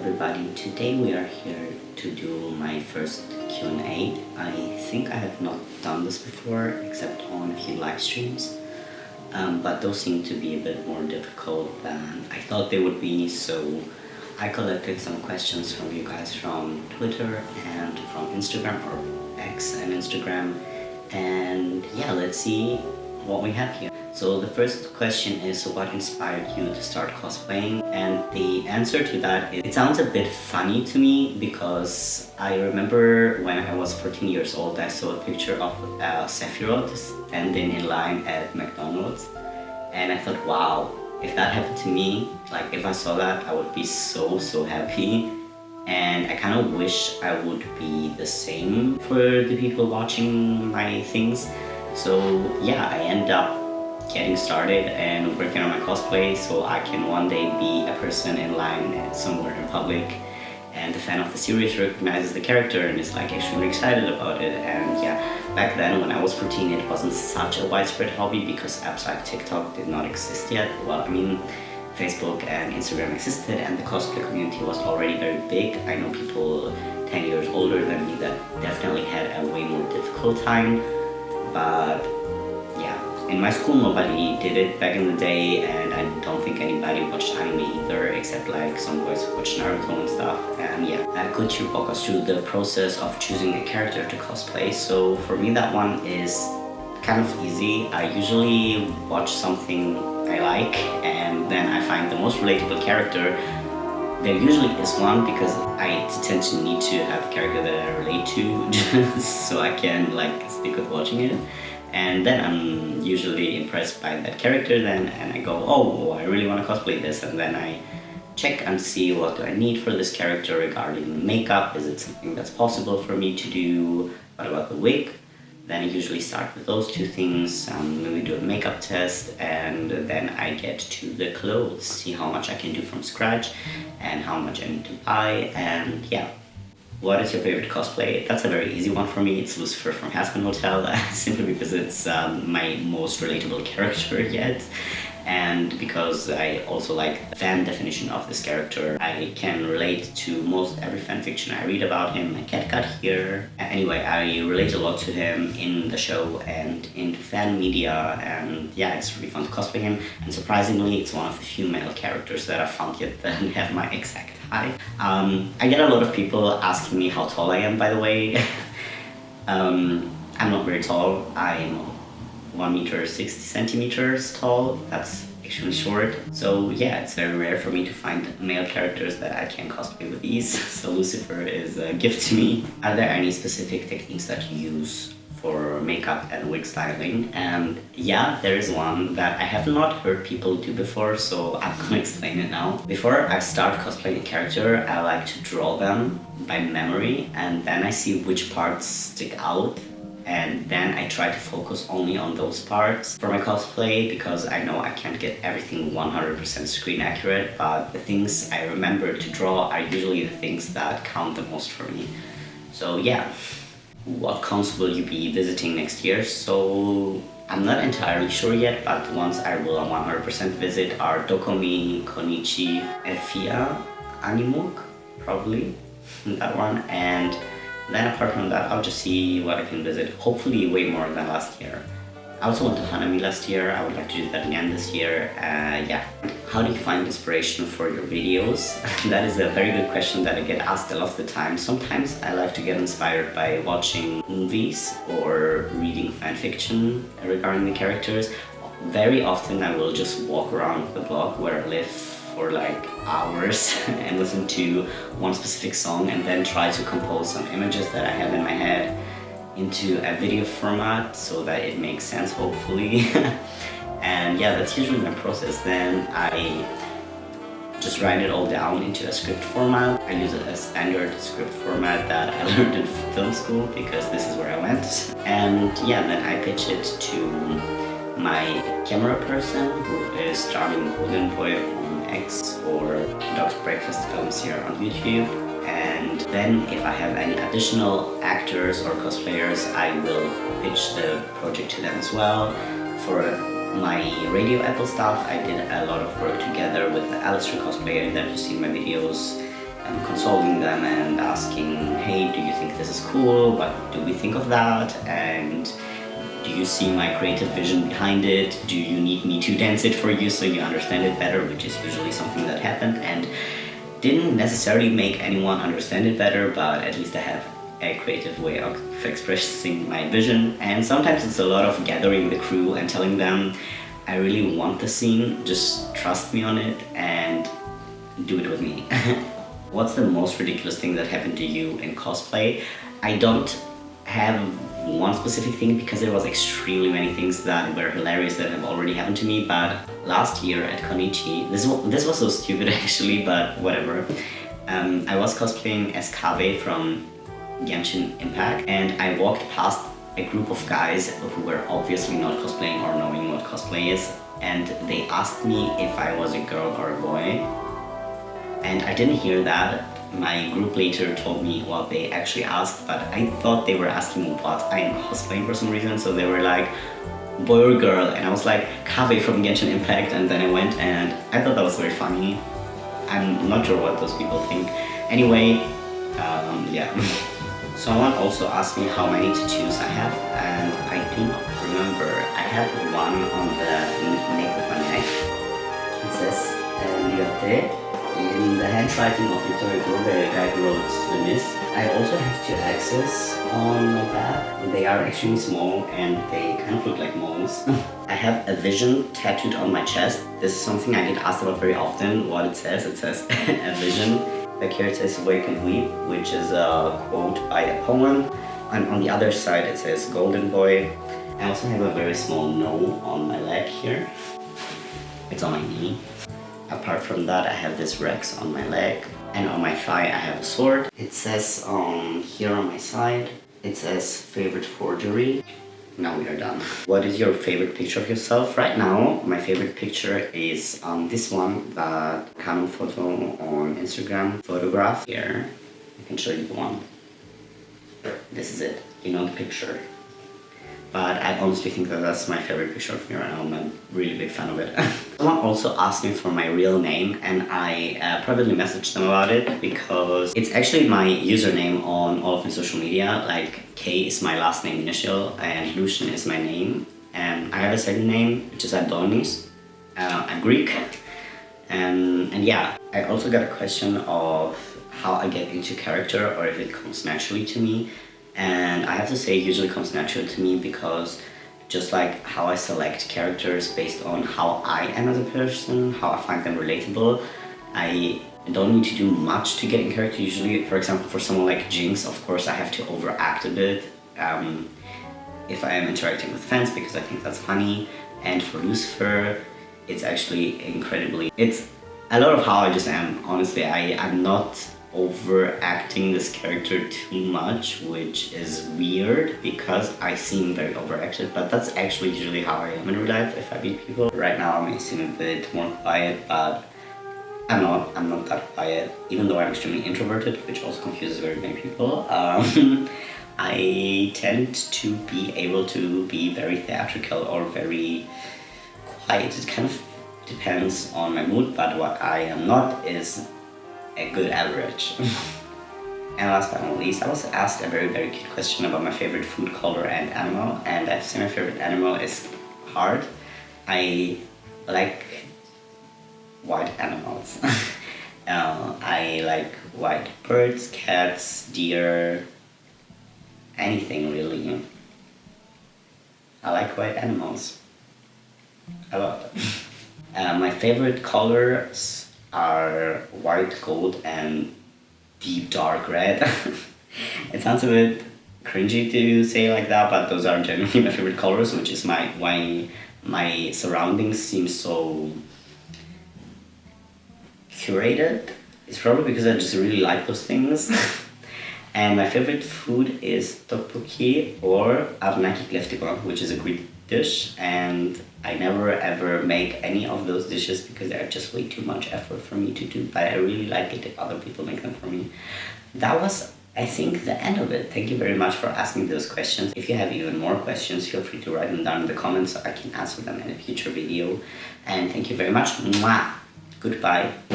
everybody, today we are here to do my first Q&A. I think I have not done this before except on a few live streams, but those seem to be a bit more difficult than I thought they would be, so I collected some questions from you guys from Twitter and from Instagram, or X and Instagram, and yeah, let's see what we have here. So the first question is, what inspired you to start cosplaying? And the answer to that is, it sounds a bit funny to me because I remember when I was 14 years old, I saw a picture of Sephiroth standing in line at McDonald's, and I thought, wow, if that happened to me, like if I saw that, I would be so happy. And I kind of wish I would be the same for the people watching my things. So yeah, I end up getting started and working on my cosplay so I can one day be a person in line somewhere in public, and the fan of the series recognizes the character and is like extremely excited about it. And yeah, back then when I was 14, it wasn't such a widespread hobby because apps like TikTok did not exist yet. Well, I mean, Facebook and Instagram existed and the cosplay community was already very big. I know people 10 years older than me that definitely had a way more difficult time, but yeah, in my school nobody did it back in the day, and I don't think anybody watched anime either except like some boys who watched Naruto and stuff. And yeah, could you walk us through the process of choosing a character to cosplay? So for me that one is kind of easy. I usually watch something I like and then I find the most relatable character. There usually is one because I tend to need to have a character that I relate to so I can like stick with watching it. And then I'm usually impressed by that character then, and I go, oh, I really want to cosplay this, and then I check and see what do I need for this character regarding makeup. Is it something that's possible for me to do? What about the wig? Then I usually start with those two things, maybe do a makeup test, and then I get to the clothes, see how much I can do from scratch and how much I need to buy. And yeah, what is your favorite cosplay? That's a very easy one for me. It's Lucifer from Hazbin Hotel, simply because it's my most relatable character yet. And because I also like the fan definition of this character. I can relate to most every fanfiction I read about him. My cat got here. Anyway, I relate a lot to him in the show and in fan media, and yeah, it's really fun to cosplay him. And surprisingly, it's one of the few male characters that I've found yet that have my exact height. I get a lot of people asking me how tall I am, by the way. I'm not very tall. I'm 1 meter 60 centimeters tall. That's extremely short. So yeah, it's very rare for me to find male characters that I can cosplay with ease. So Lucifer is a gift to me. Are there any specific techniques that you use for makeup and wig styling? And yeah, there is one that I have not heard people do before, so I'm gonna explain it now. Before I start cosplaying a character, I like to draw them by memory, and then I see which parts stick out, and then I try to focus only on those parts for my cosplay, because I know I can't get everything 100% screen accurate, but the things I remember to draw are usually the things that count the most for me. So yeah. What cons will you be visiting next year? So I'm not entirely sure yet, but the ones I will 100% visit are Dokomi, Konichi, and Fia, Animuk, probably, that one. And then apart from that, I'll just see what I can visit, hopefully way more than last year. I also went to Hanami last year. I would like to do that again this year. Yeah. How do you find inspiration for your videos? That is a very good question that I get asked a lot of the time. Sometimes I like to get inspired by watching movies or reading fanfiction regarding the characters. Very often I will just walk around the block where I live for like hours and listen to one specific song and then try to compose some images that I have in my head into a video format so that it makes sense, hopefully. And yeah, that's usually my process. Then I just write it all down into a script format. I use a standard script format that I learned in film school because this is where I went. And yeah, then I pitch it to my camera person who is starring Golden Boy on X or Dog's Breakfast Films here on YouTube. And then if I have any additional actors or cosplayers, I will pitch the project to them as well. For my Radio Apple stuff, I did a lot of work together with the Alistair cosplayer that you see in my videos. consoling them and asking, hey, do you think this is cool? What do we think of that? And do you see my creative vision behind it? Do you need me to dance it for you so you understand it better? Which is usually something that happened and didn't necessarily make anyone understand it better, but at least I have a creative way of expressing my vision. And sometimes it's a lot of gathering the crew and telling them, I really want the scene, just trust me on it and do it with me. What's the most ridiculous thing that happened to you in cosplay? I don't have one specific thing because there was extremely many things that were hilarious that have already happened to me, but last year at Konichi, this was so stupid actually, but whatever. I was cosplaying as Kave from Genshin Impact, and I walked past a group of guys who were obviously not cosplaying or knowing what cosplay is, and they asked me if I was a girl or a boy, and I didn't hear that. My group later told me what they actually asked, but I thought they were asking what I'm cosplaying for some reason, so they were like, boy or girl, and I was like, Kave from Genshin Impact, and then I went and I thought that was very funny. I'm not sure what those people think. Anyway, yeah. Someone also asked me how many tattoos I have, and I do not remember. I have one on the nape of my neck. It says Lyote. In the handwriting of Victoria Hugo, the guy who wrote The Mist. I also have two X's on my back. They are extremely small and they kind of look like moles. I have a vision tattooed on my chest. This is something I get asked about very often, what it says. It says a vision. Back here it says Wake and Weep, which is a quote by a poem. And on the other side it says Golden Boy. I also have a very small no on my leg here. It's on my knee. Apart from that, I have this Rex on my leg, and on my thigh I have a sword. It says here on my side, it says favorite forgery. Now we are done. What is your favorite picture of yourself? Right now, my favorite picture is this one that Canon Photo on Instagram photographed. Here, I can show you the one. This is it, you know the picture. But I honestly think that that's my favorite picture of me right now. I'm a really big fan of it. Someone also asked me for my real name, and I privately messaged them about it because it's actually my username on all of my social media. Like K is my last name initial and Lucien is my name. And I have a second name, which is Adonis. I'm Greek. And yeah, I also got a question of how I get into character or if it comes naturally to me. And I have to say it usually comes natural to me because just like how I select characters based on how I am as a person, how I find them relatable, I don't need to do much to get in character usually. For example, for someone like Jinx, of course I have to overact a bit if I am interacting with fans because I think that's funny. And for Lucifer, it's actually incredibly... It's a lot of how I just am, honestly. I'm not overacting this character too much, which is weird because I seem very overacted, but that's actually usually how I am in real life if I meet people. Right now I may seem a bit more quiet, but I'm not that quiet, even though I'm extremely introverted, which also confuses very many people. I tend to be able to be very theatrical or very quiet. It kind of depends on my mood, but what I am not is a good average. And last but not least, I was asked a very, very cute question about my favorite food, color, and animal, and I have to say my favorite animal is heart. I like white animals. I like white birds, cats, deer, anything really. I like white animals a lot. My favorite colors are white, gold, and deep dark red. It sounds a bit cringy to say like that, but those are generally my favorite colors, which is why my surroundings seem so curated. It's probably because I just really like those things. And my favorite food is tteokbokki or arnaki kleftiko, which is a Greek dish, and I never ever make any of those dishes because they're just way too much effort for me to do, but I really like it if other people make them for me. That was, I think, the end of it. Thank you very much for asking those questions. If you have even more questions, feel free to write them down in the comments so I can answer them in a future video. And thank you very much. Mwah! Goodbye.